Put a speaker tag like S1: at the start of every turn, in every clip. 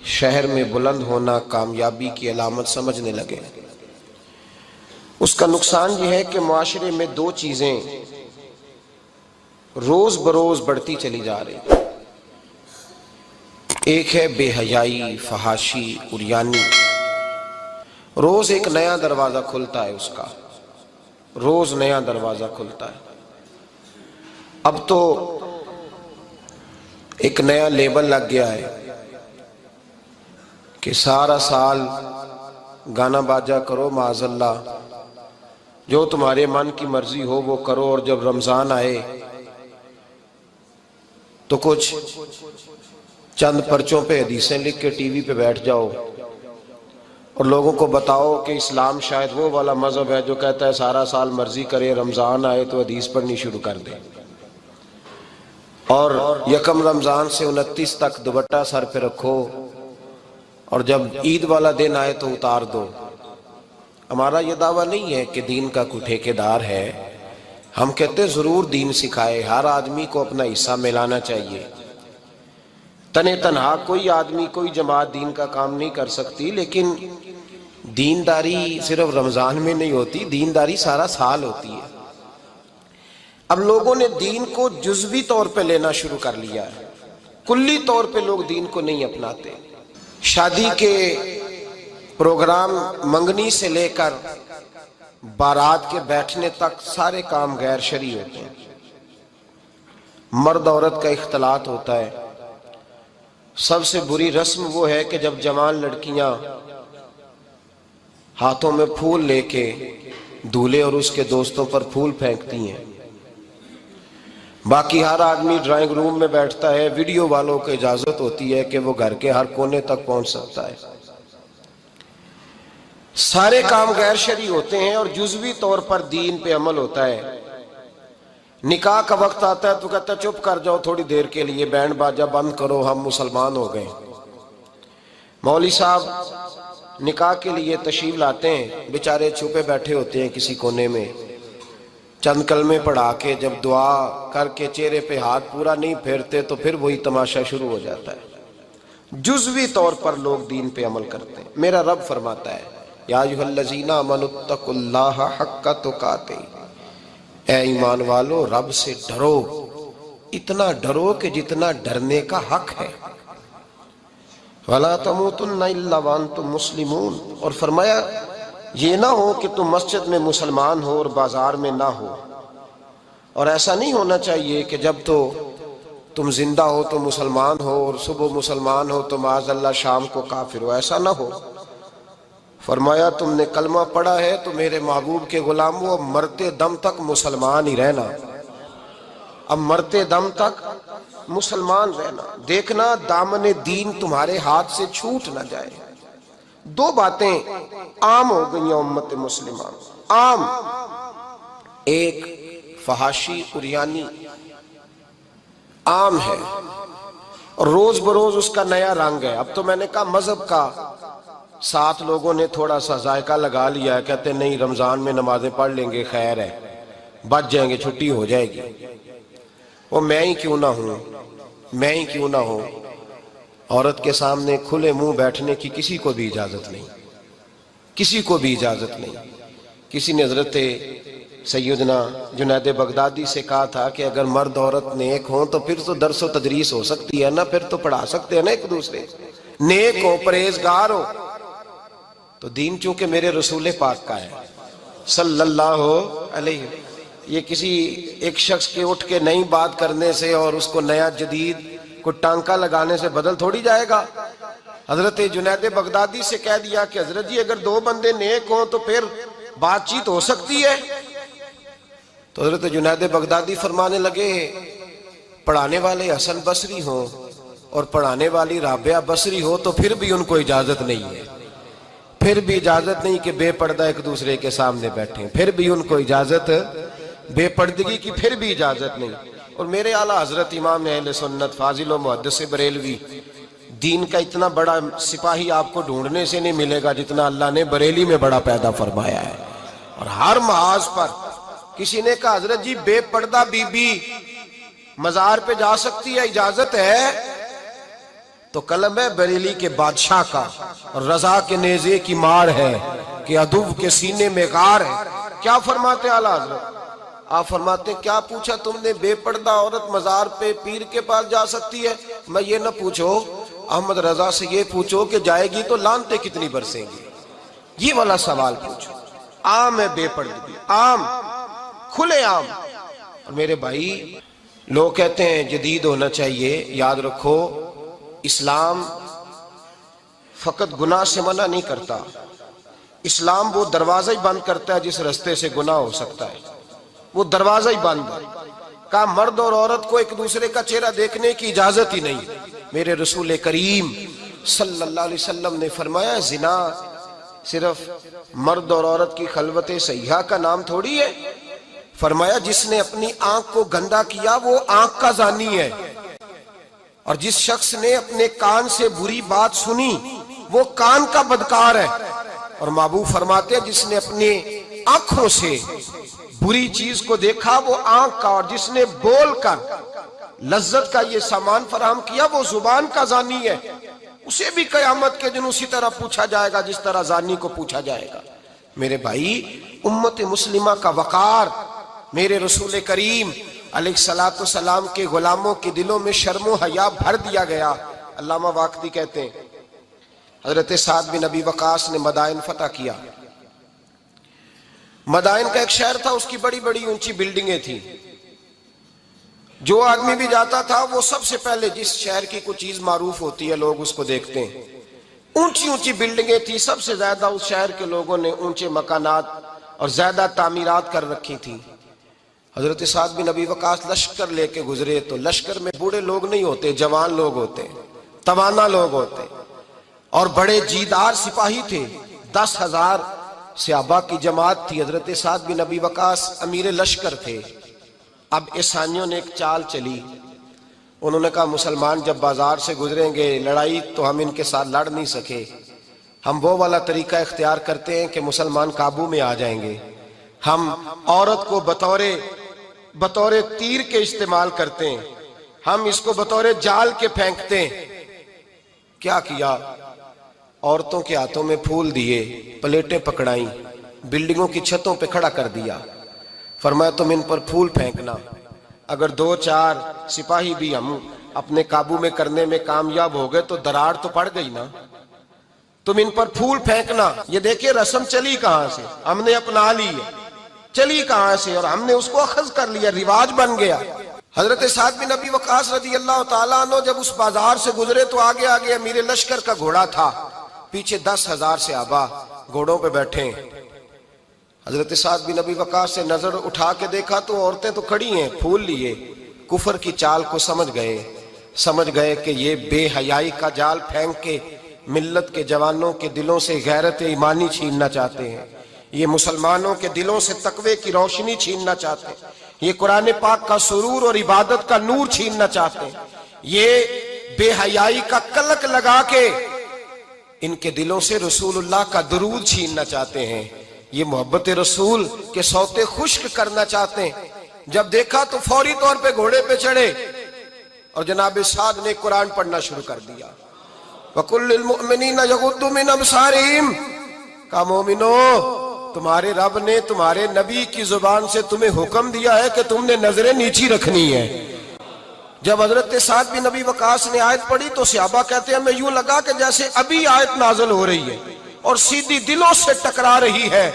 S1: شہر میں بلند ہونا کامیابی کی علامت سمجھنے لگے۔ اس کا نقصان یہ ہے کہ معاشرے میں دو چیزیں روز بروز بڑھتی چلی جا رہی۔ ایک ہے بے حیائی، فحاشی، عریانی۔ روز ایک نیا دروازہ کھلتا ہے اس کا، روز نیا دروازہ کھلتا ہے۔ اب تو ایک نیا لیبل لگ گیا ہے کہ سارا سال گانا باجا کرو، معاذ اللہ جو تمہارے من کی مرضی ہو وہ کرو، اور جب رمضان آئے تو کچھ چند پرچوں پہ حدیثیں لکھ کے ٹی وی پہ بیٹھ جاؤ اور لوگوں کو بتاؤ کہ اسلام شاید وہ والا مذہب ہے جو کہتا ہے سارا سال مرضی کرے، رمضان آئے تو حدیث پڑھنی شروع کر دے، اور یکم رمضان سے 29 تک دوپٹہ سر پہ رکھو اور جب عید والا دن آئے تو اتار دو۔ ہمارا یہ دعویٰ نہیں ہے کہ دین کا کوئی ٹھیکیدار ہے، ہم کہتے ضرور دین سکھائے، ہر آدمی کو اپنا حصہ ملانا چاہیے۔ تنے تنہا کوئی آدمی کوئی جماعت دین کا کام نہیں کر سکتی، لیکن دینداری صرف رمضان میں نہیں ہوتی، دینداری سارا سال ہوتی ہے۔ اب لوگوں نے دین کو جزوی طور پہ لینا شروع کر لیا ہے، کلی طور پہ لوگ دین کو نہیں اپناتے۔ شادی کے پروگرام منگنی سے لے کر بارات کے بیٹھنے تک سارے کام غیر شرعی ہوتے ہیں۔ مرد عورت کا اختلاط ہوتا ہے۔ سب سے بری رسم وہ ہے کہ جب جوان لڑکیاں ہاتھوں میں پھول لے کے دولہے اور اس کے دوستوں پر پھول پھینکتی ہیں، باقی ہر آدمی ڈرائنگ روم میں بیٹھتا ہے، ویڈیو والوں کو اجازت ہوتی ہے کہ وہ گھر کے ہر کونے تک پہنچ سکتا ہے۔ سارے کام غیر شرعی ہوتے ہیں اور جزوی طور پر دین پہ عمل ہوتا ہے۔ نکاح کا وقت آتا ہے تو کہتا ہے چپ کر جاؤ تھوڑی دیر کے لیے، بینڈ باجا بند کرو، ہم مسلمان ہو گئے۔ مولوی صاحب نکاح کے لیے تشریف لاتے ہیں، بیچارے چھپے بیٹھے ہوتے ہیں کسی کونے میں، چند کلمے پڑھا کے جب دعا کر کے چہرے پہ ہاتھ پورا نہیں پھیرتے تو پھر وہی تماشا شروع ہو جاتا ہے۔ جزوی طور پر لوگ دین پہ عمل کرتے ہیں۔ میرا رب فرماتا ہے یا ایھا الذین آمنوا اتقوا اللہ حق تقاتہ، اے ایمان والو رب سے ڈرو، اتنا ڈرو کہ جتنا ڈرنے کا حق ہے۔ وَلَا تَمُوتُنَّ إِلَّا وَأَنْتُمْ مُسْلِمُونَ، اور فرمایا یہ نہ ہو کہ تم مسجد میں مسلمان ہو اور بازار میں نہ ہو، اور ایسا نہیں ہونا چاہیے کہ جب تو تم زندہ ہو تو مسلمان ہو اور صبح مسلمان ہو تو معاذ اللہ شام کو کافر ہو، ایسا نہ ہو۔ فرمایا تم نے کلمہ پڑھا ہے تو میرے محبوب کے غلام ہو، اب مرتے دم تک مسلمان ہی رہنا، اب مرتے دم تک مسلمان رہنا، دیکھنا دامن دین تمہارے ہاتھ سے چھوٹ نہ جائے۔ دو باتیں عام ہو گئی ہیں امت مسلمہ، عام، ایک فحاشی عریانی عام ہے اور روز بروز اس کا نیا رنگ ہے۔ اب تو میں نے کہا مذہب کا ساتھ لوگوں نے تھوڑا سا ذائقہ لگا لیا ہے، کہتے نہیں رمضان میں نمازیں پڑھ لیں گے، خیر ہے، بچ جائیں گے، چھٹی ہو جائے گی۔ وہ میں ہی کیوں نہ ہوں، میں ہی کیوں نہ ہوں، عورت کے سامنے کھلے منہ بیٹھنے کی کسی کو بھی اجازت نہیں، کسی کو بھی اجازت نہیں۔ کسی نے حضرت سیدنا جنید بغدادی سے کہا تھا کہ اگر مرد عورت نیک ہوں تو پھر تو درس و تدریس ہو سکتی ہے نا، پھر تو پڑھا سکتے ہیں نا ایک دوسرے، نیک ہو پرہیزگار ہو تو دین چونکہ میرے رسول پاک کا ہے صلی اللہ علیہ، یہ کسی ایک شخص کے اٹھ کے نئی بات کرنے سے اور اس کو نیا جدید کو ٹانکا لگانے سے بدل تھوڑی جائے گا۔ حضرت جنید بغدادی سے کہہ دیا کہ حضرت جی اگر دو بندے نیک ہوں تو پھر بات چیت ہو سکتی ہے، تو حضرت جنید بغدادی فرمانے لگے پڑھانے والے حسن بصری ہوں اور پڑھانے والی رابعہ بصری ہو تو پھر بھی ان کو اجازت نہیں ہے، پھر بھی اجازت نہیں کہ بے پردہ ایک دوسرے کے سامنے بیٹھیں، پھر بھی ان کو اجازت، بے پردگی کی پھر بھی اجازت نہیں۔ اور میرے اعلیٰ حضرت امام اہل سنت فاضل و محدث بریلوی، دین کا اتنا بڑا سپاہی آپ کو ڈھونڈنے سے نہیں ملے گا جتنا اللہ نے بریلی میں بڑا پیدا فرمایا ہے، اور ہر محاذ پر۔ کسی نے کہا حضرت جی بے پردہ بی بی مزار پہ جا سکتی ہے، اجازت ہے؟ تو قلم ہے بریلی کے بادشاہ کا، رضا کے نیزے کی مار ہے کہ عدو کے سینے میں غار ہے۔ کیا فرماتے ہیں اعلیٰ حضرت؟ آپ فرماتے ہیں کیا پوچھا تم نے، بے پردہ عورت مزار پہ پیر کے پاس جا سکتی ہے؟ میں یہ نہ پوچھو، احمد رضا سے یہ پوچھو کہ جائے گی تو لانتے کتنی برسیں گی، یہ والا سوال پوچھو۔ عام ہے بے پردگی، عام، کھلے عام۔ اور میرے بھائی لوگ کہتے ہیں جدید ہونا چاہیے، یاد رکھو اسلام فقط گناہ سے منع نہیں کرتا، اسلام وہ دروازہ ہی بند کرتا ہے جس رستے سے گناہ ہو سکتا ہے، وہ دروازہ ہی بند ہے۔ کہا مرد اور عورت کو ایک دوسرے کا چہرہ دیکھنے کی اجازت ہی نہیں۔ میرے رسول کریم صلی اللہ علیہ وسلم نے فرمایا زنا صرف مرد اور عورت کی خلوت صحیحہ کا نام تھوڑی ہے، فرمایا جس نے اپنی آنکھ کو گندا کیا وہ آنکھ کا زانی ہے، اور جس شخص نے اپنے کان سے بری بات سنی وہ کان کا بدکار ہے، اور محبوب فرماتے ہیں جس نے اپنے آنکھوں سے بری چیز کو دیکھا وہ آنکھ کا، اور جس نے بول کر لذت کا یہ سامان فراہم کیا وہ زبان کا زانی ہے، اسے بھی قیامت کے دن اسی طرح پوچھا جائے گا جس طرح زانی کو پوچھا جائے گا۔ میرے بھائی امت مسلمہ کا وقار، میرے رسول کریم علیہ السلام کے غلاموں کے دلوں میں شرم و حیا بھر دیا گیا۔ علامہ واقدی کہتے ہیں حضرت سعد بن ابی وقاص نے مدائن فتح کیا۔ مدائن کا ایک شہر تھا، اس کی بڑی بڑی اونچی بلڈنگیں تھیں، جو آدمی بھی جاتا تھا وہ سب سے پہلے جس شہر کی کوئی چیز معروف ہوتی ہے لوگ اس کو دیکھتے ہیں۔ اونچی اونچی بلڈنگیں تھیں، سب سے زیادہ اس شہر کے لوگوں نے اونچے مکانات اور زیادہ تعمیرات کر رکھی تھیں۔ حضرت سعد بن ابی وقاص لشکر لے کے گزرے تو لشکر میں بوڑھے لوگ نہیں ہوتے، جوان لوگ ہوتے، توانا لوگ ہوتے، اور بڑے جیدار سپاہی تھے۔ 10,000 صحابہ کی جماعت تھی، حضرت سعد بن ابی وقاص امیر لشکر تھے۔ اب عیسائیوں نے ایک چال چلی، انہوں نے کہا مسلمان جب بازار سے گزریں گے لڑائی تو ہم ان کے ساتھ لڑ نہیں سکے، ہم وہ والا طریقہ اختیار کرتے ہیں کہ مسلمان قابو میں آ جائیں گے، ہم عورت کو بطور تیر کے استعمال کرتے ہیں، ہم اس کو بطور جال کے پھینکتے ہیں۔ کیا کیا؟ عورتوں کے ہاتھوں میں پھول دیے، پلیٹیں پکڑائیں، بلڈنگوں کی چھتوں پہ کھڑا کر دیا، فرمایا تم ان پر پھول پھینکنا، اگر 2-4 سپاہی بھی ہم اپنے قابو میں کرنے میں کامیاب ہو گئے تو دراڑ تو پڑ گئی نا، تم ان پر پھول پھینکنا۔ یہ دیکھیں رسم چلی کہاں سے، ہم نے اپنا لی ہے، چلی کہاں سے اور ہم نے اس کو اخذ کر لیا، رواج بن گیا۔ حضرت سعد بن ابی وقاص رضی اللہ تعالیٰ عنہ جب اس بازار سے گزرے تو آگے آگے امیر لشکر کا گھوڑا تھا، پیچھے 10,000 صحابہ گھوڑوں پہ بیٹھے ہیں۔ حضرت سعد بن ابی وقاص سے نظر اٹھا کے دیکھا تو عورتیں تو کھڑی ہیں، پھول لیے، کفر کی چال کو سمجھ گئے کہ یہ بے حیائی کا جال پھینک کے ملت کے جوانوں کے دلوں سے غیرت ایمانی چھیننا چاہتے ہیں، یہ مسلمانوں کے دلوں سے تقوی کی روشنی چھیننا چاہتے ہیں، یہ قرآن پاک کا سرور اور عبادت کا نور چھیننا چاہتے ہیں، یہ بے حیائی کا کلک لگا کے ان کے دلوں سے رسول اللہ کا درود چھیننا چاہتے ہیں، یہ محبت رسول کے سوتے خشک کرنا چاہتے ہیں۔ جب دیکھا تو فوری طور پہ گھوڑے پہ چڑھے اور جناب سعد نے قرآن پڑھنا شروع کر دیا۔ وَقُلْ لِلْمُؤْمِنِينَ يَغُضُّوا مِنْ أَبْصَارِهِمْ، کہا مومنو تمہارے رب نے تمہارے نبی کی زبان سے تمہیں حکم دیا ہے کہ تم نے نظریں نیچی رکھنی ہے۔ جب حضرت سعد بن ابی وقاص نے آیت پڑھی تو صحابہ کہتے ہیں ہمیں یوں لگا کہ جیسے ابھی آیت نازل ہو رہی ہے اور سیدھی دلوں سے ٹکرا رہی ہے۔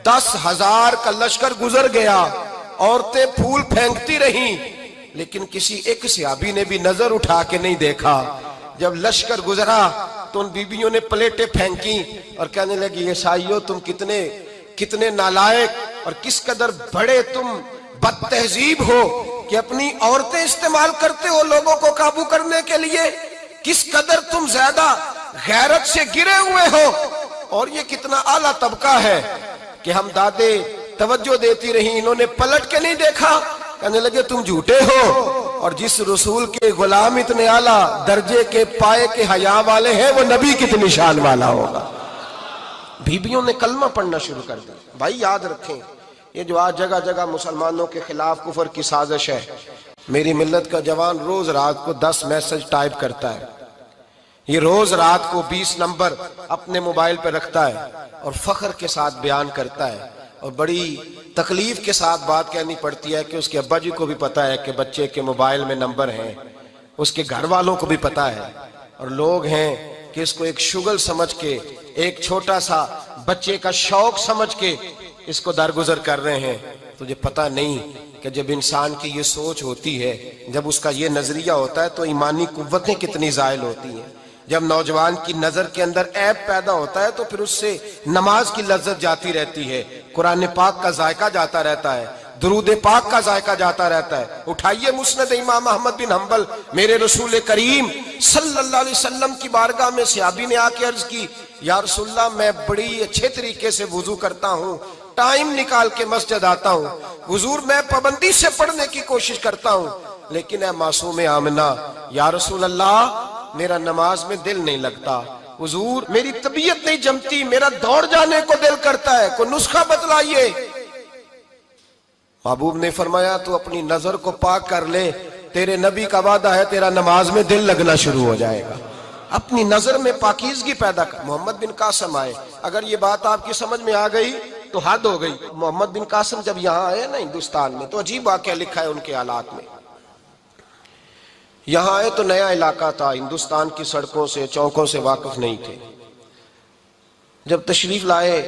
S1: 10,000 کا لشکر گزر گیا، عورتیں پھول پھینکتی رہیں، لیکن کسی ایک صحابی نے بھی نظر اٹھا کے نہیں دیکھا۔ جب لشکر گزرا تو ان بیبیوں نے پلیٹیں پھینکی اور کہنے لگی عیسائیوں تم کتنے نالائق اور کس قدر بڑے تم بد تہذیب ہو کہ اپنی عورتیں استعمال کرتے ہو لوگوں کو قابو کرنے کے لیے، کس قدر تم زیادہ غیرت سے گرے ہوئے ہو، اور یہ کتنا اعلیٰ طبقہ ہے کہ ہم دادے توجہ دیتی رہیں، انہوں نے پلٹ کے نہیں دیکھا، کہنے لگے تم جھوٹے ہو، اور جس رسول کے غلام اتنے اعلیٰ درجے کے پائے کے حیا والے ہیں وہ نبی کتنی شان والا ہوگا۔ بیبیوں نے کلمہ پڑھنا شروع کر دیا۔ بھائی یاد رکھیں یہ جو آج جگہ جگہ مسلمانوں کے خلاف کفر کی سازش ہے، میری ملت کا جوان روز رات کو 10 میسج ٹائپ کرتا ہے، یہ روز رات کو 20 نمبر اپنے موبائل پہ رکھتا ہے اور فخر کے ساتھ بیان کرتا ہے، اور بڑی تکلیف کے ساتھ بات کہنی پڑتی ہے کہ اس کے ابا جی کو بھی پتا ہے کہ بچے کے موبائل میں نمبر ہیں، اس کے گھر والوں کو بھی پتا ہے، اور لوگ ہیں کہ اس کو ایک شغل سمجھ کے، ایک چھوٹا سا بچے کا شوق سمجھ کے اس کو درگزر کر رہے ہیں۔ تجھے پتا نہیں کہ جب انسان کی یہ سوچ ہوتی ہے، جب اس کا یہ نظریہ ہوتا ہے تو ایمانی قوتیں کتنی زائل ہوتی ہیں۔ جب نوجوان کی نظر کے اندر عیب پیدا ہوتا ہے تو پھر اس سے نماز کی لذت جاتی رہتی ہے، قرآن پاک کا ذائقہ جاتا رہتا ہے، درود پاک کا ذائقہ جاتا رہتا ہے۔ اٹھائیے مسند امام احمد بن حنبل، میرے رسول کریم صلی اللہ علیہ وسلم کی بارگاہ میں صحابی نے آ کے عرض کی، یا رسول اللہ میں بڑی اچھے طریقے سے وضو کرتا ہوں، ٹائم نکال کے مسجد آتا ہوں، حضور میں پابندی سے پڑھنے کی کوشش کرتا ہوں، لیکن اے معصوم آمنہ، یا رسول اللہ میرا نماز میں دل نہیں لگتا، حضور میری طبیعت نہیں جمتی، میرا دوڑ جانے کو دل کرتا ہے، کوئی نسخہ بتلائیے۔ محبوب نے فرمایا تو اپنی نظر کو پاک کر لے، تیرے نبی کا وعدہ ہے تیرا نماز میں دل لگنا شروع ہو جائے گا۔ اپنی نظر میں پاکیزگی پیدا کر۔ محمد بن قاسم آئے، اگر یہ بات آپ کی سمجھ میں آ گئی تو حد ہو گئی۔ محمد بن قاسم جب یہاں آئے نا ہندوستان میں، تو عجیب واقعہ لکھا ہے ان کے حالات میں۔ یہاں آئے تو نیا علاقہ تھا، ہندوستان کی سڑکوں سے چوکوں سے واقف نہیں تھے۔ جب تشریف لائے،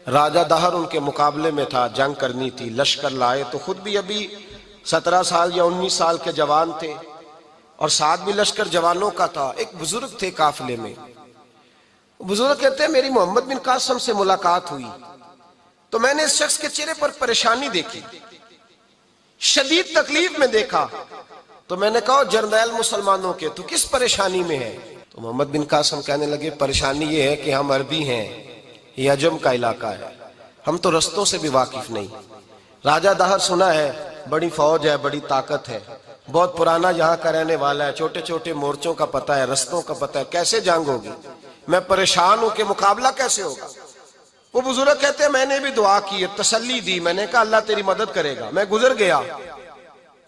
S1: راجہ دہر ان کے مقابلے میں تھا، جنگ کرنی تھی، لشکر لائے تو خود بھی ابھی 17 سال یا 19 سال کے جوان تھے، اور ساتھ بھی لشکر جوانوں کا تھا۔ ایک بزرگ تھے قافلے میں، بزرگ کہتے ہیں میری محمد بن قاسم سے ملاقات ہوئی تو میں نے اس شخص کے چہرے پر پریشانی دیکھی، شدید تکلیف میں دیکھا، تو میں نے کہا جرنیل مسلمانوں کے تو کس پریشانی میں ہے؟ تو محمد بن قاسم کہنے لگے پریشانی یہ ہے کہ ہم عربی ہیں، یہ عجم کا علاقہ ہے، ہم تو رستوں سے بھی واقف نہیں۔ راجہ دہر سنا ہے بڑی فوج ہے، بڑی طاقت ہے، بہت پرانا یہاں کا رہنے والا ہے، چھوٹے چھوٹے مورچوں کا پتہ ہے، رستوں کا پتہ ہے، کیسے جنگ ہوگی؟ میں پریشان ہوں کہ مقابلہ کیسے ہوگا؟ وہ بزرگ کہتے ہیں میں نے بھی دعا کی، تسلی دی، میں نے کہا اللہ تیری مدد کرے گا۔ میں گزر گیا،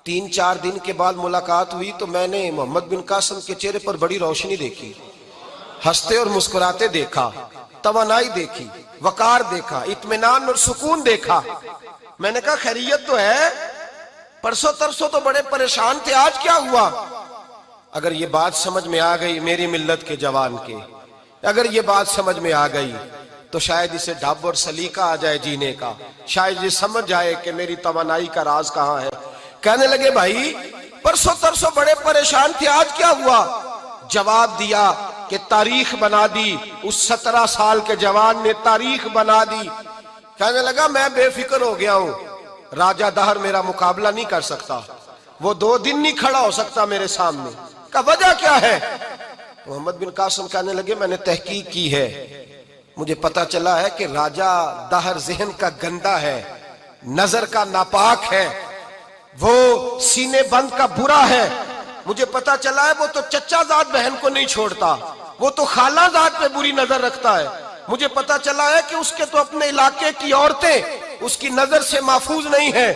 S1: 3-4 دن کے بعد ملاقات ہوئی تو میں نے محمد بن قاسم کے چہرے پر بڑی روشنی دیکھی، ہنستے اور مسکراتے دیکھا، توانائی دیکھی، وقار دیکھا، اطمینان اور سکون دیکھا۔ میں نے کہا خیریت تو ہے، پرسوں ترسوں تو بڑے پریشان تھے، آج کیا ہوا؟ اگر یہ بات سمجھ میں آ گئی میری ملت کے جوان کے، اگر یہ بات سمجھ میں آ گئی تو شاید اسے ڈھب اور سلیقہ آ جائے جینے کا، شاید یہ سمجھ جائے کہ میری توانائی کا راز کہاں ہے۔ کہنے لگے بھائی پرسوں ترسوں بڑے پریشان تھے، آج کیا ہوا؟ جواب دیا کہ تاریخ بنا دی، اس 17 سال کے جوان نے تاریخ بنا دی۔ کہنے لگا میں بے فکر ہو گیا ہوں، راجہ دہر میرا مقابلہ نہیں کر سکتا، وہ 2 دن نہیں کھڑا ہو سکتا میرے سامنے۔ کہا وجہ کیا ہے؟ محمد بن قاسم کہنے لگے میں نے تحقیق کی ہے، مجھے پتا چلا ہے کہ راجہ دہر ذہن کا گندا ہے، نظر کا ناپاک ہے، وہ سینے بند کا برا ہے۔ مجھے پتا چلا ہے وہ تو چچا زاد بہن کو نہیں چھوڑتا، وہ تو خالہ زاد پہ بری نظر رکھتا ہے۔ مجھے پتا چلا ہے کہ اس کے تو اپنے علاقے کی عورتیں اس کی نظر سے محفوظ نہیں ہیں۔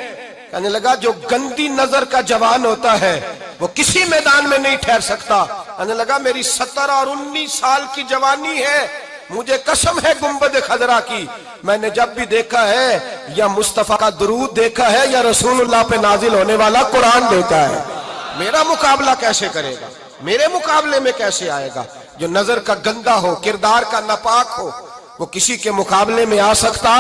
S1: کہنے لگا جو گندی نظر کا جوان ہوتا ہے وہ کسی میدان میں نہیں ٹھہر سکتا۔ کہنے لگا میری 17 اور 19 سال کی جوانی ہے، مجھے قسم ہے گنبد خضرا کی، میں نے جب بھی دیکھا ہے یا مصطفیٰ کا درود دیکھا ہے یا رسول اللہ پہ نازل ہونے والا قرآن دیکھا ہے۔ میرا مقابلہ کیسے کرے گا؟ میرے مقابلے میں کیسے آئے گا؟ جو نظر کا گندا ہو، کردار کا ناپاک ہو، وہ کسی کے مقابلے میں آ سکتا؟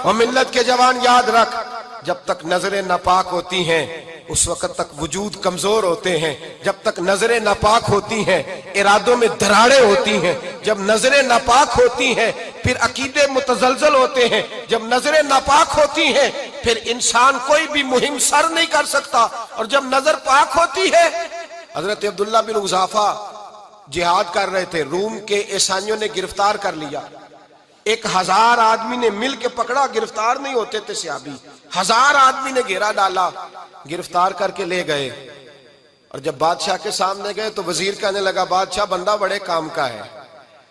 S1: اور ملت کے جوان یاد رکھ، جب تک نظریں ناپاک ہوتی ہیں اس وقت تک وجود کمزور ہوتے ہیں، جب تک نظریں ناپاک ہوتی ہیں ارادوں میں دراڑیں ہوتی ہیں، جب نظریں ناپاک ہوتی ہیں پھر عقیدے متزلزل ہوتے ہیں، جب نظریں ناپاک ہوتی ہیں پھر انسان کوئی بھی مہم سر نہیں کر سکتا، اور جب نظر پاک ہوتی ہے۔ حضرت عبداللہ بن حذافہ جہاد کر رہے تھے، روم کے عیسائیوں نے گرفتار کر لیا، 1000 آدمی نے مل کے پکڑا، گرفتار نہیں ہوتے تھے صحابی، 1000 آدمی نے گھیرا ڈالا، گرفتار کر کے لے گئے، اور جب بادشاہ کے سامنے گئے تو وزیر کہنے لگا بادشاہ بندہ بڑے کام کا ہے،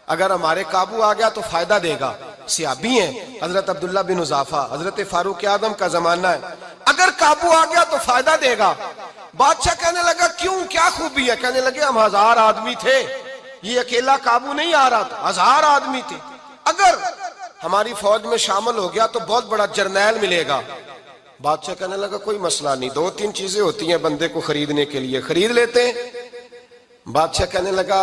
S1: اگر ہمارے قابو آ گیا تو فائدہ دے گا۔ صحابی ہیں حضرت عبداللہ بن حذافہ، حضرت فاروق اعظم کا زمانہ ہے، اگر قابو آ گیا تو فائدہ دے گا۔ بادشاہ کہنے لگا کیوں، کیا خوبی ہے؟ کہنے لگے ہم 1000 آدمی تھے، یہ اکیلا قابو نہیں آ رہا تھا، 1000 آدمی تھے. اگر ہماری فوج میں شامل ہو گیا تو بہت بڑا جرنیل ملے گا. بادشاہ کہنے لگا کوئی مسئلہ نہیں، 2-3 چیزیں ہوتی ہیں بندے کو خریدنے کے لیے، خرید لیتے ہیں. بادشاہ کہنے لگا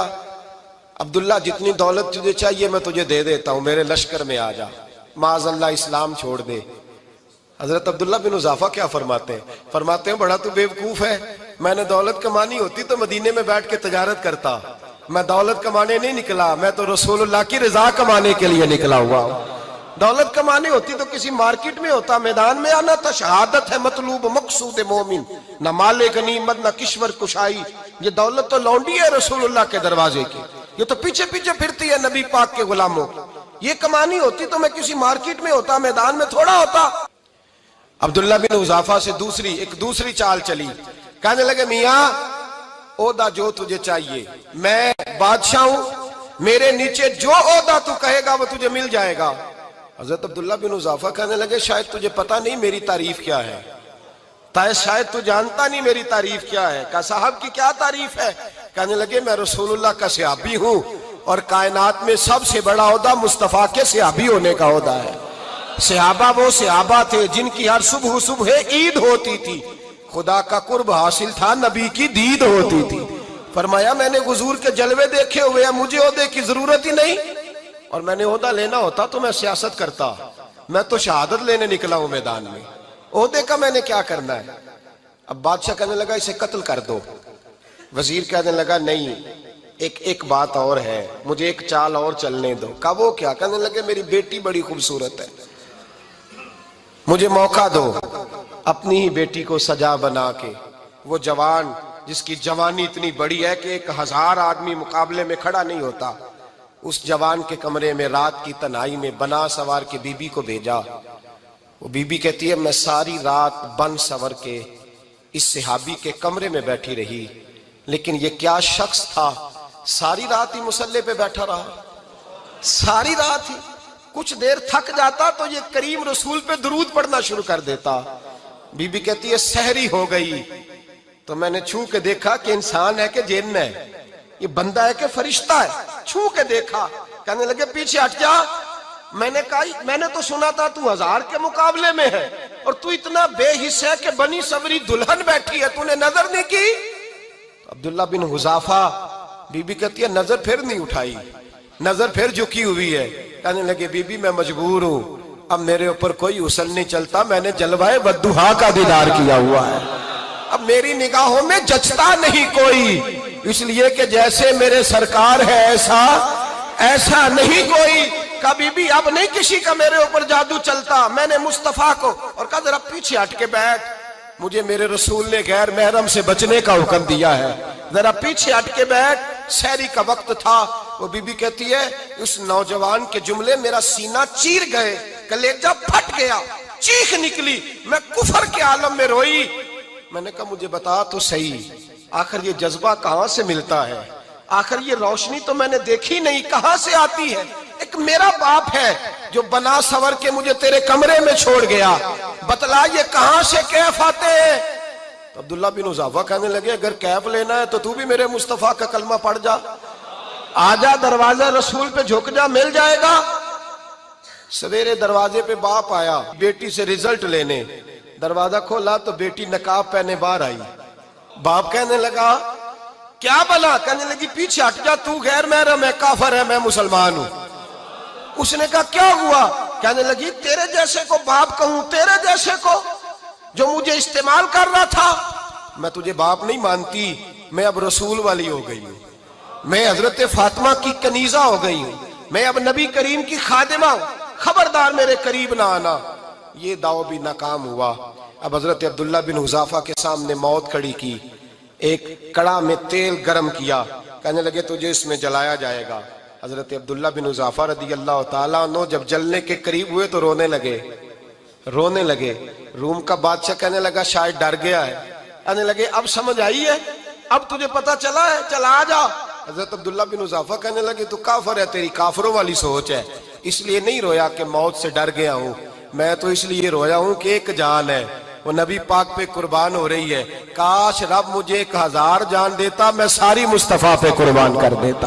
S1: عبداللہ جتنی دولت تجھے چاہیے میں تجھے دے دیتا ہوں، میرے لشکر میں آ جا، معاذ اللہ اسلام چھوڑ دے. حضرت عبداللہ بن حذافہ کیا فرماتے ہیں بڑا تو بیوقوف ہے، میں نے دولت کمانی ہوتی تو مدینے میں بیٹھ کے تجارت کرتا. میں دولت کمانے نہیں نکلا، میں تو رسول اللہ کی رضا کمانے کے لیے نکلا ہوا ہوں. دولت کمانے ہوتی تو کسی مارکیٹ میں ہوتا، میدان میں آنا تھا. شہادت ہے مطلوب مقصود مومن، نہ مال غنیمت نہ کشور کشائی. یہ دولت تو لونڈی ہے رسول اللہ کے دروازے کی، یہ تو پیچھے پیچھے پھرتی ہے نبی پاک کے غلاموں کی. یہ کمانی ہوتی تو میں کسی مارکیٹ میں ہوتا، میدان میں تھوڑا ہوتا. عبداللہ بن حذافہ سے دوسری چال چلی. کہنے لگے میاں عہدہ جو تجھے چاہیے، میں بادشاہ ہوں، میرے نیچے جو عہدہ تو کہے گا وہ تجھے مل جائے گا. حضرت عبداللہ بن حذافہ کہنے لگے شاید تجھے پتہ نہیں میری تعریف کیا ہے، شاید تو جانتا نہیں میری تعریف کیا ہے. کہا صاحب کی کیا تعریف ہے؟ کہنے لگے میں رسول اللہ کا صحابی ہوں اور کائنات میں سب سے بڑا عہدہ مصطفیٰ کے صحابی ہونے کا عہدہ ہے. صحابہ وہ صحابہ تھے جن کی ہر صبح عید ہوتی تھی، خدا کا قرب حاصل تھا، نبی کی دید ہوتی تھی. فرمایا میں نے حضور کے جلوے دیکھے ہوئے ہیں، مجھے عہدے کی ضرورت ہی نہیں، اور میں نے عہدہ لینا ہوتا تو میں سیاست کرتا. میں تو شہادت لینے نکلا ہوں میدان میں، عہدے کا میں نے کیا کرنا ہے. اب بادشاہ کہنے لگا اسے قتل کر دو. وزیر کہنے لگا نہیں، ایک بات اور ہے، مجھے ایک چال اور چلنے دو. کہا وہ کیا؟ کہنے لگے میری بیٹی بڑی خوبصورت ہے، مجھے موقع دو اپنی ہی بیٹی کو سجا بنا کے. وہ جوان جس کی جوانی اتنی بڑی ہے کہ 1000 آدمی مقابلے میں کھڑا نہیں ہوتا، اس جوان کے کمرے میں رات کی تنہائی میں بنا سوار کے بی بی کو بھیجا. وہ بی بی کہتی ہے میں ساری رات بن سور کے اس صحابی کے کمرے میں بیٹھی رہی، لیکن یہ کیا شخص تھا، ساری رات ہی مصلے پہ بیٹھا رہا، ساری رات ہی. کچھ دیر تھک جاتا تو یہ کریم رسول پہ درود پڑھنا شروع کر دیتا. بی بی کہتی ہے سحری ہو گئی تو میں نے چھو کے دیکھا کہ انسان ہے کہ جن ہے، یہ بندہ ہے کہ فرشتہ ہے. چھو کے دیکھا. کہنے لگے پیچھے ہٹ جا. میں نے کہا میں نے تو سنا تھا تو 1000 کے مقابلے میں ہے اور تو اتنا بے حس ہے کہ بنی سوری دلہن بیٹھی ہے، تو نے نظر نہیں کی. عبداللہ بن حذافہ بی بی کہتی ہے نظر پھر نہیں اٹھائی، نظر پھر جھکی ہوئی ہے. کہنے لگے بی بی میں مجبور ہوں، اب میرے اوپر کوئی حسن نہیں چلتا، میں نے جلوہ والضحیٰ کا دیدار کیا ہوا ہے، اب میری نگاہوں میں جچتا نہیں کوئی، اس لیے کہ جیسے میرے سرکار ہے ایسا نہیں کوئی. کبھی بھی اب نہیں کسی کا میرے اوپر جادو چلتا. میں نے مصطفیٰ کو اور کہا ذرا پیچھے ہٹ کے بیٹھ، مجھے میرے رسول نے غیر محرم سے بچنے کا حکم دیا ہے، ذرا پیچھے ہٹ کے بیٹھ. سحری کا وقت تھا. وہ بی بی کہتی ہے اس نوجوان کے جملے میرا سینہ چیر گئے، کلیجہ پھٹ گیا، چیخ نکلی، میں کفر کے عالم میں روئی. میں نے کہا مجھے بتا تو صحیح، آخر یہ جذبہ کہاں سے ملتا ہے، آخر یہ روشنی تو میں نے دیکھی نہیں، کہاں سے آتی ہے؟ ایک میرا باپ ہے جو بنا سور کے مجھے تیرے کمرے میں چھوڑ گیا، بتلا یہ کہاں سے کیف آتے ہیں؟ تو عبداللہ بن حذافہ کہنے لگے اگر کیف لینا ہے تو بھی میرے مصطفیٰ کا کلمہ پڑھ جا، آجا دروازہ رسول پہ جھک جا، مل جائے گا. سویرے دروازے پہ باپ آیا بیٹی سے رزلٹ لینے، دروازہ کھولا تو بیٹی نقاب پہنے باہر آئی. باپ کہنے لگا کیا بلا؟ کہنے لگی پیچھے ہٹ جا، تو غیر محرم ہے، کافر ہے، میں مسلمان ہوں. اس نے کہا کیا ہوا؟ کہنے لگی تیرے جیسے کو باپ کہوں، تیرے جیسے کو جو مجھے استعمال کر رہا تھا، میں تجھے باپ نہیں مانتی، میں اب رسول والی ہو گئی ہوں، میں حضرت فاطمہ کی کنیزہ ہو گئی ہوں، میں اب نبی کریم کی خادمہ ہوں، خبردار میرے قریب نہ آنا. یہ دعوی بھی ناکام ہوا. اب حضرت عبداللہ بن حذافہ کے سامنے موت کھڑی کی، ایک کڑا میں تیل گرم کیا، کہنے لگے تجھے اس میں جلایا جائے گا. حضرت عبداللہ بن حذافہ رضی اللہ تعالیٰ عنہ جب جلنے کے قریب ہوئے تو رونے لگے. روم کا بادشاہ کہنے لگا شاید ڈر گیا ہے. کہنے لگے اب سمجھ آئی ہے، اب تجھے پتا چلا ہے، چلا آ جا. حضرت عبداللہ بن حذافہ کہنے لگے تو کافر ہے، تیری کافروں والی سوچ ہے، اس لیے نہیں رویا کہ موت سے ڈر گیا ہوں، میں تو اس لیے رویا ہوں کہ ایک جان ہے وہ نبی پاک پہ قربان ہو رہی ہے، کاش رب مجھے 1000 جان دیتا، میں ساری مصطفیٰ پہ قربان کر دیتا.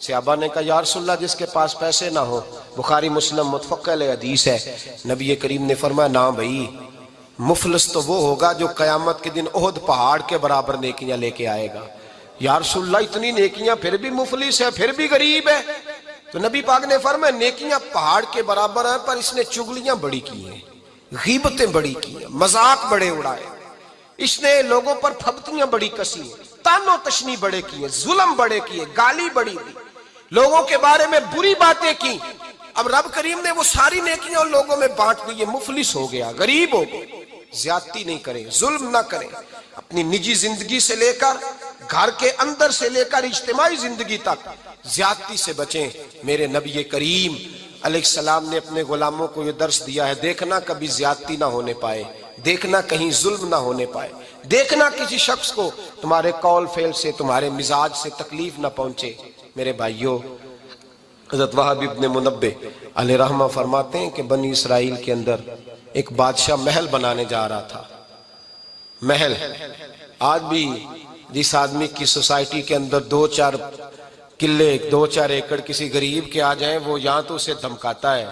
S1: صحابہ نے کہا یا رسول اللہ جس کے پاس پیسے نہ ہو، بخاری مسلم متفق علیہ حدیث ہے، نبی کریم نے فرمایا نا بھائی، مفلس تو وہ ہوگا جو قیامت کے دن احد پہاڑ کے برابر نیکیاں لے کے آئے گا۔ یا رسول اللہ اتنی نیکیاں پھر بھی مفلس ہے، پھر بھی غریب ہے؟ تو نبی پاک نے فرمایا نیکیاں پہاڑ کے برابر ہیں، پر اس نے چگلیاں بڑی کی ہیں، غیبتیں بڑی کی ہیں، مذاق بڑے اڑائے، اس نے لوگوں پر پھبتیاں بڑی کسی ہیں، تان و تشنی بڑے کیے، ظلم بڑے کیے، گالی بڑی دی، لوگوں کے بارے میں بری باتیں کی۔ اب رب کریم نے وہ ساری نیکیاں ان لوگوں میں بانٹ دی، مفلس ہو گیا، غریب ہو گیا۔ زیادتی نہیں کریں، ظلم نہ کریں، اپنی نجی زندگی سے لے کر گھر کے اندر سے لے کر اجتماعی زندگی تک زیادتی سے بچیں۔ میرے نبی کریم علیہ السلام نے اپنے غلاموں کو یہ درس دیا ہے، دیکھنا کبھی زیادتی نہ ہونے پائے، دیکھنا کہیں ظلم نہ ہونے پائے، دیکھنا کسی شخص کو تمہارے قول فعل سے، تمہارے مزاج سے تکلیف نہ پہنچے۔ میرے بھائیوں، حضرت وہب ابن منبہ علیہ رحمہ فرماتے ہیں کہ بنی اسرائیل کے اندر ایک بادشاہ محل بنانے جا رہا تھا۔ محل آج بھی جس آدمی کی سوسائٹی کے اندر 2-4 قلعے 2-4 ایکڑ کسی غریب کے آ جائیں، وہ یہاں تو اسے دھمکاتا ہے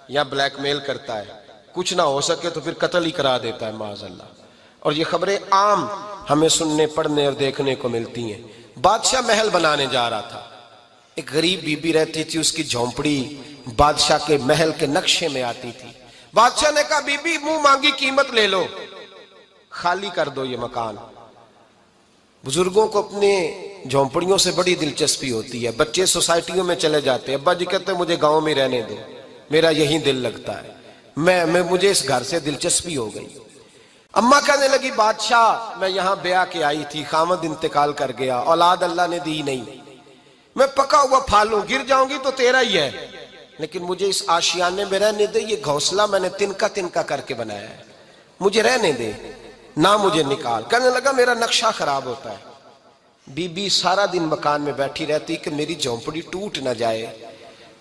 S1: یا بلیک میل کرتا ہے، کچھ نہ ہو سکے تو پھر قتل ہی کرا دیتا ہے معاذ اللہ۔ اور یہ خبریں عام ہمیں سننے پڑھنے اور دیکھنے کو ملتی ہیں۔ بادشاہ محل بنانے جا رہا تھا، ایک غریب بی بی رہتی تھی، اس کی جھونپڑی بادشاہ کے محل کے نقشے میں آتی تھی۔ بادشاہ نے کہا بی بی منہ مانگی قیمت لے لو، خالی کر دو یہ مکان۔ بزرگوں کو اپنے جھونپڑیوں سے بڑی دلچسپی ہوتی ہے، بچے سوسائٹیوں میں چلے جاتے ہیں، ابا جی کہتے ہیں مجھے گاؤں میں رہنے دو، میرا یہی دل لگتا ہے، مجھے اس گھر سے دلچسپی ہو گئی۔ اماں کہنے لگی بادشاہ میں یہاں بیاہ کے آئی تھی، خامد انتقال کر گیا، اولاد اللہ نے دی نہیں، میں پکا ہوا پھال ہوں، گر جاؤں گی تو تیرا ہی ہے، لیکن مجھے اس آشیانے میں رہنے دے، یہ گھونسلہ میں نے تنکا تنکا کر کے بنایا ہے، مجھے رہنے دے، نہ مجھے نکال۔ کہنے لگا میرا نقشہ خراب ہوتا ہے۔ بی بی سارا دن مکان میں بیٹھی رہتی کہ میری جھونپڑی ٹوٹ نہ جائے،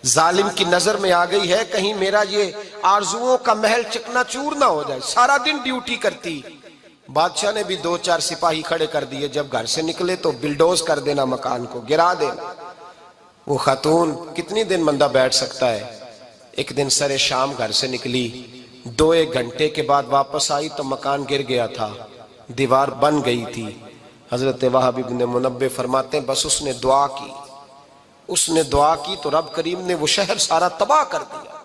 S1: ظالم کی نظر میں آ گئی ہے کہیں میرا یہ آرزوؤں کا محل چکنا چور نہ ہو جائے، سارا دن ڈیوٹی کرتی۔ بادشاہ نے بھی 2-4 سپاہی کھڑے کر دیے، جب گھر سے نکلے تو بلڈوز کر دینا، مکان کو گرا دینا۔ وہ خاتون کتنی دن بندہ بیٹھ سکتا ہے؟ ایک دن سر شام گھر سے نکلی، 2-1 گھنٹے کے بعد واپس آئی تو مکان گر گیا تھا، دیوار بن گئی تھی۔ حضرت وہب ابن منبہ فرماتے ہیں بس اس نے دعا کی، اس نے دعا کی تو رب کریم نے وہ شہر سارا تباہ کر دیا۔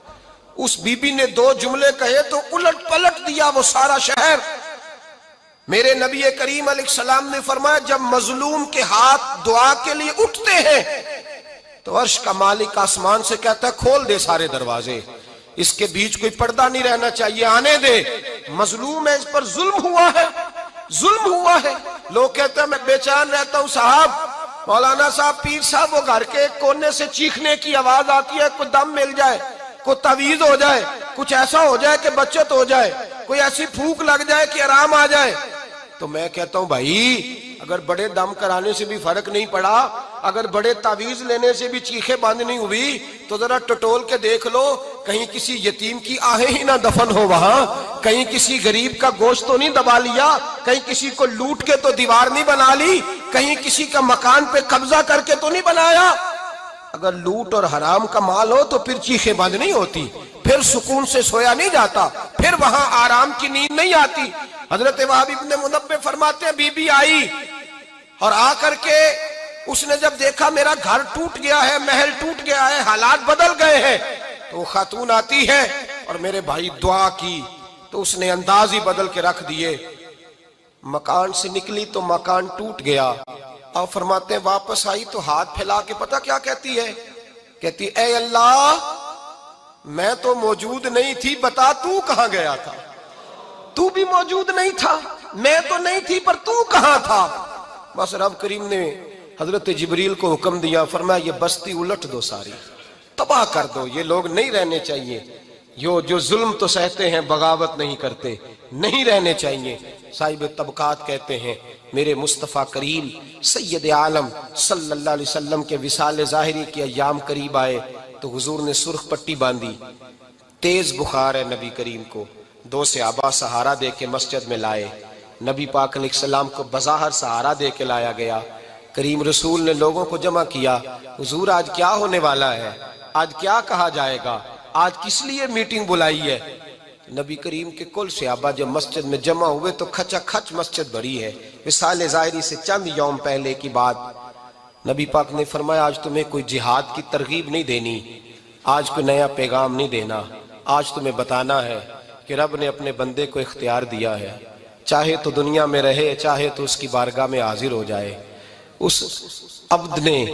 S1: اس بی بی نے 2 جملے کہے تو الٹ پلٹ دیا وہ سارا شہر۔ میرے نبی کریم علیہ السلام نے فرمایا جب مظلوم کے ہاتھ دعا کے لیے اٹھتے ہیں تو عرش کا مالک آسمان سے کہتا ہے کھول دے سارے دروازے، اس کے بیچ کوئی پردہ نہیں رہنا چاہیے، آنے دے، مظلوم ہے، اس پر ظلم ہوا ہے، ظلم ہوا ہے۔ لوگ کہتے ہیں میں بے چین رہتا ہوں صاحب، مولانا صاحب، پیر صاحب، وہ گھر کے ایک کونے سے چیخنے کی آواز آتی ہے، کوئی دم مل جائے، کوئی تعویذ ہو جائے، کچھ ایسا ہو جائے کہ بچت ہو جائے، کوئی ایسی پھونک لگ جائے کہ آرام آ جائے۔ تو میں کہتا ہوں بھائی اگر بڑے دم کرانے سے بھی فرق نہیں پڑا، اگر بڑے تعویذ لینے سے بھی چیخیں بند نہیں ہوئی، تو ذرا ٹٹول کے دیکھ لو کہیں کسی یتیم کی آہیں ہی نہ دفن ہو وہاں، کہیں کسی غریب کا گوشت تو نہیں دبا لیا، کہیں کسی کو لوٹ کے تو دیوار نہیں بنا لی، کہیں کسی کا مکان پہ قبضہ کر کے تو نہیں بنایا۔ اگر لوٹ اور حرام کا مال ہو تو پھر چیخیں بند نہیں ہوتی، پھر سکون سے سویا نہیں جاتا، پھر وہاں آرام کی نیند نہیں آتی۔ حضرت وہب ابن منبہ فرماتے ہیں بی بی آئی اور آ کر کے اس نے جب دیکھا میرا گھر ٹوٹ گیا ہے، محل ٹوٹ گیا ہے، حالات بدل گئے ہیں، تو خاتون آتی ہے اور میرے بھائی دعا کی تو اس نے انداز ہی بدل کے رکھ دیے۔ مکان سے نکلی تو مکان ٹوٹ گیا، اور فرماتے ہیں واپس آئی تو ہاتھ پھیلا کے پتہ کیا کہتی ہے؟ کہتی اے اللہ میں تو موجود نہیں تھی، بتا تو کہاں گیا تھا؟ تو بھی موجود نہیں تھا، میں تو نہیں تھی، پر تو کہاں تھا؟ بس رب کریم نے حضرت جبریل کو حکم دیا، فرمایا یہ بستی الٹ دو، ساری تباہ کر دو، یہ لوگ نہیں رہنے چاہیے، جو ظلم تو سہتے ہیں بغاوت نہیں کرتے، نہیں رہنے چاہیے۔ صاحب طبقات کہتے ہیں میرے مصطفیٰ کریم سید عالم صلی اللہ علیہ وسلم کے وصال ظاہری کے ایام قریب آئے تو حضور نے سرخ پٹی باندھی، تیز بخار ہے نبی کریم کو، 2 صحابہ سہارا دے کے مسجد میں لائے، نبی پاک علیہ السلام کو بظاہر سہارا دے کے لایا گیا۔ کریم رسول نے لوگوں کو جمع کیا، حضور آج کیا ہونے والا ہے، آج کیا کہا جائے گا، آج کس لیے میٹنگ بلائی ہے؟ نبی کریم کے کل صحابہ جب مسجد میں جمع ہوئے تو کھچا کھچ مسجد بھری ہے۔ وصال ظاہری سے چند یوم پہلے کی بات، نبی پاک نے فرمایا آج تمہیں کوئی جہاد کی ترغیب نہیں دینی، آج کوئی نیا پیغام نہیں دینا، آج تمہیں بتانا ہے کہ رب نے اپنے بندے کو اختیار دیا ہے، چاہے تو دنیا میں رہے، چاہے تو اس کی بارگاہ میں حاضر ہو جائے۔ اس عبد نے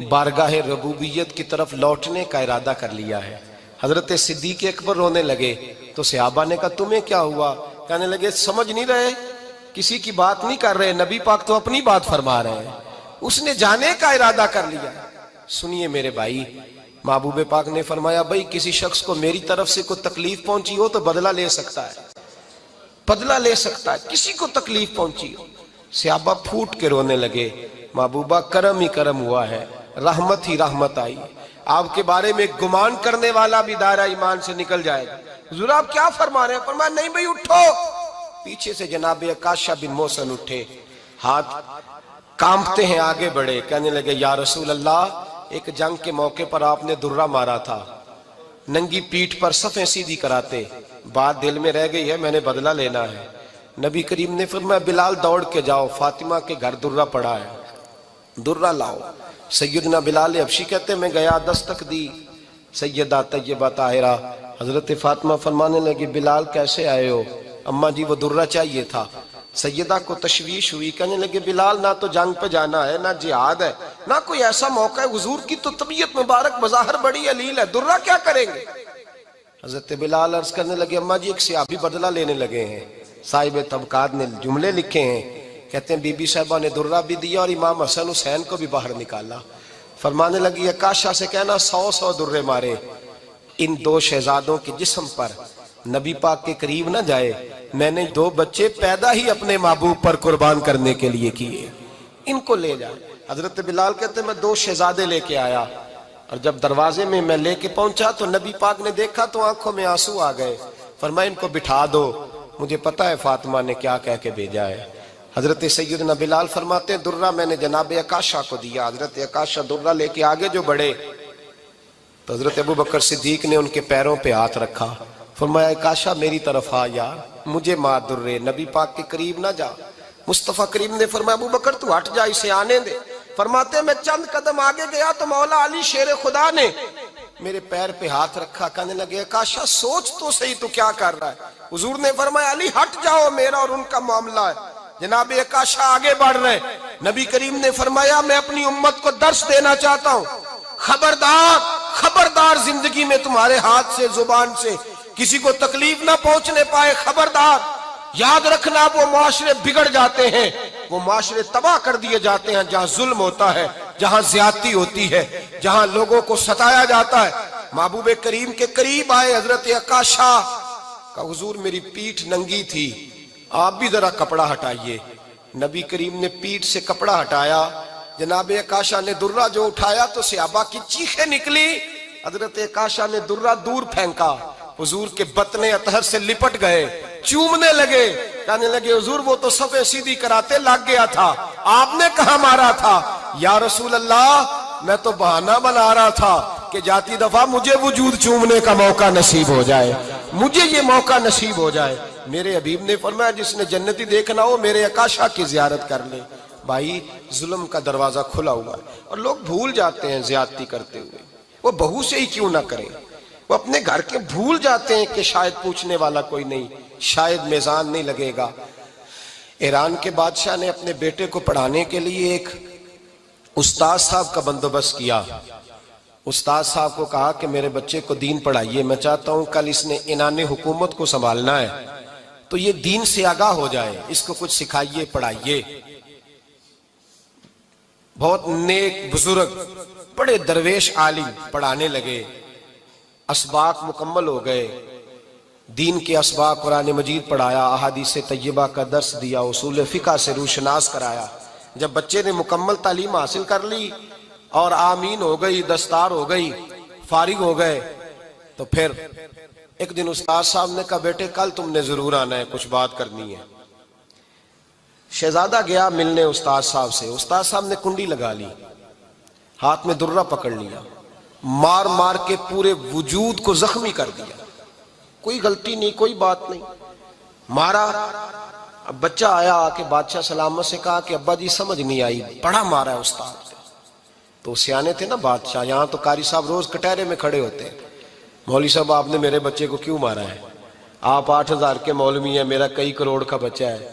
S1: بارگاہ ربوبیت کی طرف لوٹنے کا ارادہ کر لیا ہے۔ حضرت صدیق اکبر رونے لگے تو صحابہ نے کہا تمہیں کیا ہوا؟ کہنے لگے سمجھ نہیں رہے، کسی کی بات نہیں کر رہے، نبی پاک تو اپنی بات فرما رہے ہیں، اس نے جانے کا ارادہ کر لیا۔ سنیے میرے بھائی، محبوب پاک نے فرمایا بھائی کسی شخص کو میری طرف سے کوئی تکلیف پہنچی ہو تو بدلہ لے سکتا ہے، بدلہ لے سکتا ہے، کسی کو تکلیف پہنچی ہو۔ صحابہ پھوٹ کے رونے لگے، محبوبہ کرم ہی کرم ہوا ہے، رحمت ہی رحمت آئی، آپ کے بارے میں گمان کرنے والا بھی دائرہ ایمان سے نکل جائے گا۔ حضور آپ کیا فرما رہے ہیں؟ فرمایا نہیں بھئی اٹھو۔ پیچھے سے جناب عکاشہ بن محصن اٹھے، ہاتھ کانپتے ہیں، آگے بڑھے، کہنے لگے یا رسول اللہ ایک جنگ کے موقع پر آپ نے درہ مارا تھا، ننگی پیٹھ پر صفیں سیدھی کراتے، بات دل میں رہ گئی ہے، میں نے بدلہ لینا ہے۔ نبی کریم نے فرمایا بلال دوڑ کے جاؤ، فاطمہ کے گھر درہ پڑا ہے، درہ لاؤ۔ سیدنا بلال حبشی کہتے میں گیا، دستک دی، سیدہ طیبہ طاہرہ حضرت فاطمہ فرمانے لگی بلال کیسے آئے ہو؟ اماں جی وہ درہ چاہیے تھا۔ سیدہ کو تشویش ہوئی، کہنے لگے بلال نہ تو جنگ پہ جانا ہے، نہ جہاد ہے، نہ کوئی ایسا موقع ہے، حضور کی تو طبیعت مبارک بظاہر بڑی علیل ہے، درہ کیا کریں گے؟ حضرت بلال عرض کرنے لگے اماں جی ایک صحابی بدلہ لینے لگے ہیں، صاحب طبقات نے جملے لکھے ہیں، کہتے ہیں بی بی صاحبہ نے درہ بھی دیا اور امام حسن حسین کو بھی باہر نکالا۔ فرمانے لگی عکاشہ سے کہنا 100 درے مارے، ان دو شہزادوں کے جسم پر نبی پاک کے قریب نہ جائے، میں نے 2 بچے پیدا ہی اپنے محبوب پر قربان کرنے کے لیے کیے، ان کو لے جائے۔ حضرت بلال کہتے ہیں میں 2 شہزادے لے کے آیا، اور جب دروازے میں میں لے کے پہنچا تو نبی پاک نے دیکھا تو آنکھوں میں آنسو آ گئے، فرمایا ان کو بٹھا دو، مجھے پتا ہے فاطمہ نے کیا کہہ کے بھیجا ہے۔ حضرت سیدنا بلال فرماتے ہیں درہ میں نے جناب عکاشہ کو دیا، حضرت عکاشہ درہ لے کے آگے جو بڑھے تو حضرت ابو بکر صدیق نے ان کے پیروں پہ ہاتھ رکھا، فرمایا عکاشہ میری طرف آ یار، مجھے مار درے، نبی پاک کے قریب نہ جا۔ مصطفیٰ کریم نے فرمایا ابو بکر تو ہٹ جا، اسے آنے دے۔ فرماتے ہیں میں چند قدم آگے گیا تو مولا علی شیر خدا نے میرے پیر پہ ہاتھ رکھا، کہنے لگے عکاشہ سوچ تو صحیح تو کیا کر رہا ہے؟ حضور نے فرمایا علی ہٹ جاؤ، میرا اور ان کا معاملہ ہے۔ جناب عکاشہ آگے بڑھ رہے، نبی کریم نے فرمایا میں اپنی امت کو درس دینا چاہتا ہوں، خبردار خبردار زندگی میں تمہارے ہاتھ سے زبان سے کسی کو تکلیف نہ پہنچنے پائے، خبردار یاد رکھنا وہ معاشرے بگڑ جاتے ہیں، وہ معاشرے تباہ کر دیے جاتے ہیں جہاں ظلم ہوتا ہے، جہاں زیادتی ہوتی ہے، جہاں لوگوں کو ستایا جاتا ہے۔ محبوب کریم کے قریب آئے حضرت عکاشہ کہ حضور میری پیٹھ ننگی تھی، آپ بھی ذرا کپڑا ہٹائیے۔ نبی کریم نے پیٹھ سے کپڑا ہٹایا، جناب عکاشہ نے درہ جو اٹھایا تو صحابہ کی چیخیں نکلی، حضرت عکاشہ نے درہ دور پھینکا، حضور کے بطن اطہر سے لپٹ گئے، چومنے لگے، کہنے لگے حضور وہ تو صفیں سیدھی کراتے لگ گیا تھا، آپ نے کہاں مارا تھا؟ یا رسول اللہ میں تو بہانہ بنا رہا تھا کہ جاتی دفعہ مجھے وجود چومنے کا موقع نصیب ہو جائے، مجھے یہ موقع نصیب ہو جائے۔ میرے حبیب نے فرمایا جس نے جنتی دیکھنا ہو میرے عکاشہ کی زیارت کر لے۔ بھائی ظلم کا دروازہ کھلا ہوا ہے اور لوگ بھول جاتے ہیں زیادتی کرتے ہوئے، وہ بہو سے ہی کیوں نہ کریں، وہ اپنے گھر کے بھول جاتے ہیں کہ شاید پوچھنے والا کوئی نہیں، شاید میزان نہیں لگے گا۔ ایران کے بادشاہ نے اپنے بیٹے کو پڑھانے کے لیے ایک استاد صاحب کا بندوبست کیا۔ استاد صاحب کو کہا کہ میرے بچے کو دین پڑھائیے، میں چاہتا ہوں کل اس نے عنان حکومت کو سنبھالنا ہے تو یہ دین سے آگاہ ہو جائے، اس کو کچھ سکھائیے پڑھائیے۔ بہت نیک بزرگ بڑے درویش عالم پڑھانے لگے، اسباق مکمل ہو گئے، دین کے اسباق قرآن مجید پڑھایا، احادیث طیبہ کا درس دیا، اصول فقہ سے روشناس کرایا۔ جب بچے نے مکمل تعلیم حاصل کر لی اور آمین ہو گئی، دستار ہو گئی، فارغ ہو گئے تو پھر ایک دن استاد صاحب نے کہا بیٹے کل تم نے ضرور آنا ہے، کچھ بات کرنی ہے۔ شہزادہ گیا ملنے استاد صاحب سے، استاد صاحب نے کنڈی لگا لی، ہاتھ میں درہ پکڑ لیا، مار مار کے پورے وجود کو زخمی کر دیا، کوئی غلطی نہیں، کوئی بات نہیں، مارا۔ اب بچہ آیا آ کے بادشاہ سلامت سے کہا کہ ابا جی سمجھ نہیں آئی، بڑا مارا ہے استاد نے۔ تو سیانے تھے نا بادشاہ، یہاں تو قاری صاحب روز کٹہرے میں کھڑے ہوتے ہیں، مولوی صاحب آپ نے میرے بچے کو کیوں مارا ہے؟ آپ 8,000 کے مولوی ہیں، میرا کئی کروڑ کا بچہ ہے،